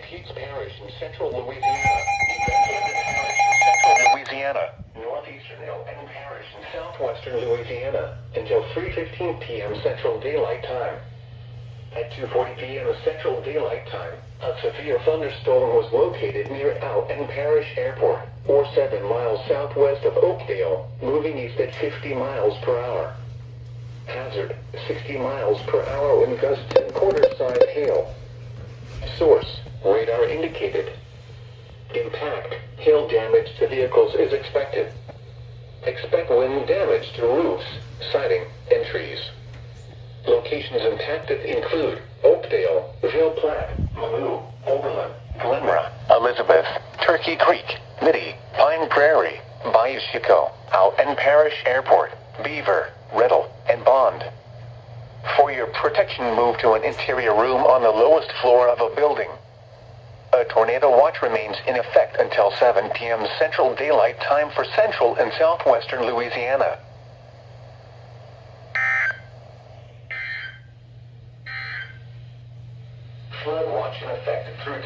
Pete's Parish in central Louisiana. Parish in central Louisiana. Northeastern Elton Parish in southwestern Louisiana until 3:15 p.m. Central Daylight Time. At 2:40 p.m. Central Daylight Time, a severe thunderstorm was located near Alton Parish Airport, or 7 miles southwest of Oakdale, moving east at 50 miles per hour. Hazard, 60 miles per hour wind gusts and quarter-size hail. Source, radar indicated. Impact, hail damage to vehicles is expected. Expect wind damage to roofs, siding, and trees. Locations impacted include Oakdale, Ville Platte, Malou, Oberlin, Glenmora, Elizabeth, Turkey Creek, Mitty, Pine Prairie, Bayou Chico, Alton Parish Airport, Beaver, Riddle, and Bond. For your protection, move to an interior room on the lowest floor of a building. A tornado watch remains in effect until 7 p.m. Central Daylight Time for central and southwestern Louisiana. Flood watch in effect through